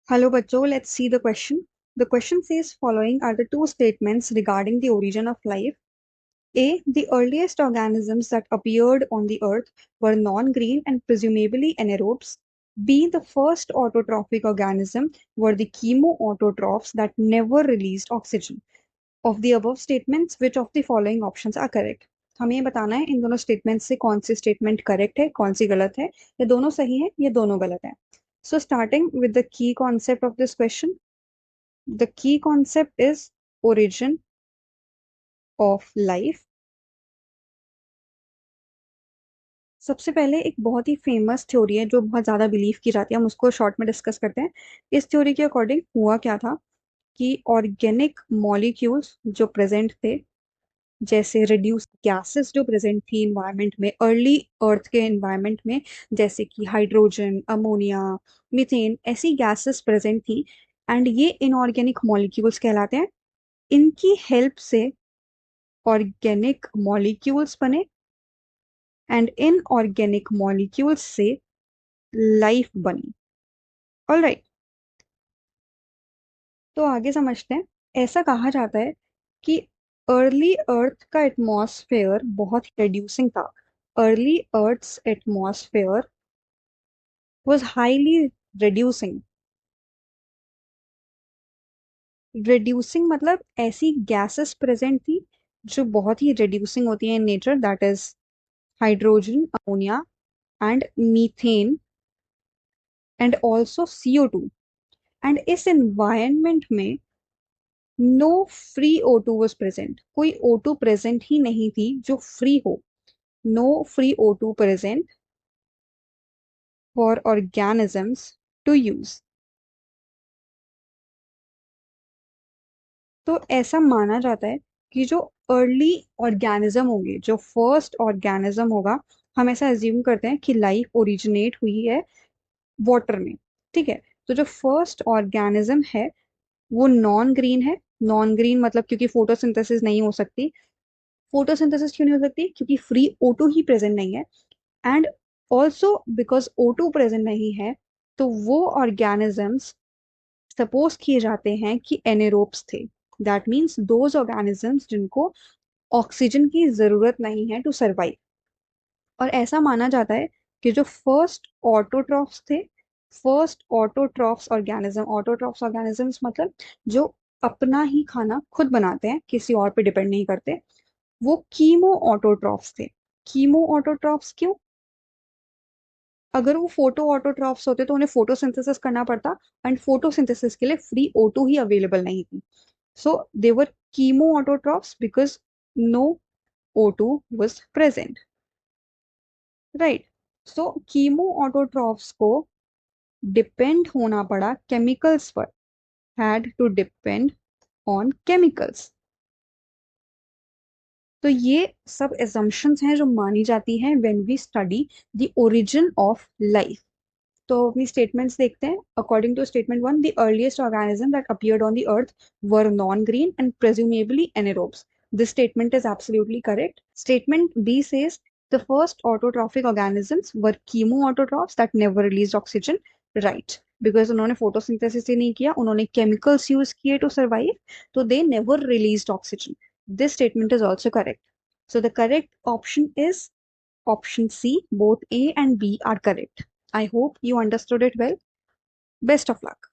Hello, Bachcho. Let's see the question. The question says following are the two statements regarding the origin of life. A. The earliest organisms that appeared on the earth were non-green and presumably anaerobes. B. The first autotrophic organism were the chemoautotrophs that never released oxygen. Of the above statements, which of the following options are correct? हमें ये बताना है इन दोनों statement से कौन सी statement correct है, कौन सी गलत है, ये दोनों सही है, ये दोनों गलत है. So starting with the key concept of this question, the key concept is origin of life. सबसे पहले एक बहुत ही फेमस थ्योरी है जो बहुत ज्यादा बिलीव की जाती है, हम उसको शॉर्ट में डिस्कस करते हैं. इस थ्योरी के अकॉर्डिंग हुआ क्या था कि ऑर्गेनिक मॉलिक्यूल्स जो प्रेजेंट थे, जैसे रिड्यूस गैसेस जो प्रेजेंट थी इन्वायरमेंट में, अर्ली अर्थ के इन्वायरमेंट में, जैसे कि हाइड्रोजन, अमोनिया, मीथेन, ऐसी गैसेस प्रेजेंट थी. एंड ये इनऑर्गेनिक मॉलिक्यूल्स कहलाते हैं. इनकी हेल्प से ऑर्गेनिक मॉलिक्यूल्स बने एंड इनऑर्गेनिक मॉलिक्यूल्स से लाइफ बनी. ऑलराइट, तो आगे समझते हैं. ऐसा कहा जाता है कि अर्ली अर्थ का एटमॉस्फेयर बहुत रिड्यूसिंग था. Early earth's atmosphere was highly reducing. Reducing मतलब ऐसी गैसेस प्रेजेंट थी जो बहुत ही रिड्यूसिंग होती है in nature, that is hydrogen, ammonia and methane and also CO2. And इस एनवायरनमेंट में no free O2 was present. कोई O2 प्रेजेंट ही नहीं थी जो फ्री हो. No free O2 present for organisms to use. तो ऐसा माना जाता है कि जो अर्ली ऑर्गेनिज्म होंगे, जो फर्स्ट ऑर्गेनिज्म होगा, हम ऐसा एज्यूम करते हैं कि लाइफ ओरिजिनेट हुई है वाटर में. ठीक है, तो जो फर्स्ट ऑर्गेनिज्म है वो नॉन ग्रीन है. नॉन ग्रीन मतलब क्योंकि फोटोसिंथेसिस नहीं हो सकती. फोटोसिंथेसिस क्यों नहीं हो सकती? क्योंकि फ्री O2 ही प्रेजेंट नहीं है. And also because O2 present नहीं है, तो वो ऑर्गेनिजम्स सपोज किए जाते हैं कि एनेरोब्स थे. दैट मीन्स दोज ऑर्गेनिजम्स जिनको ऑक्सीजन की जरूरत नहीं है टू सर्वाइव. और ऐसा माना जाता है कि जो फर्स्ट ऑटोट्रॉफ्स थे, फर्स्ट ऑटोट्रॉफ्स ऑर्गेनिजम्स मतलब जो अपना ही खाना खुद बनाते हैं, किसी और पे डिपेंड नहीं करते, वो कीमो ऑटोट्रॉफ्स थे. कीमो ऑटोट्रॉफ्स क्यों? अगर वो फोटो ऑटोट्रॉफ्स होते तो उन्हें फोटोसिंथेसिस करना पड़ता, एंड फोटोसिंथेसिस के लिए फ्री O2 ही अवेलेबल नहीं थी. So they were chemoautotrophs because no O2 was present. Right. So chemoautotrophs को डिपेंड होना पड़ा केमिकल्स पर. had to depend on chemicals. तो ये सब assumptions हैं जो मानी जाती हैं when we study the origin of life. तो अपनी स्टेटमेंट्स देखते हैं. According to statement one, the earliest organism that appeared on the earth were non green and presumably anaerobes. This statement is absolutely correct. Statement B says the first autotrophic organisms were chemo autotrophs that never release oxygen. Right, because उन्होंने photosynthesis ही नहीं किया, उन्होंने chemicals use किए to survive, तो they never release oxygen. This statement is also correct. So the correct option is option C. Both A and B are correct. I hope you understood it well. Best of luck.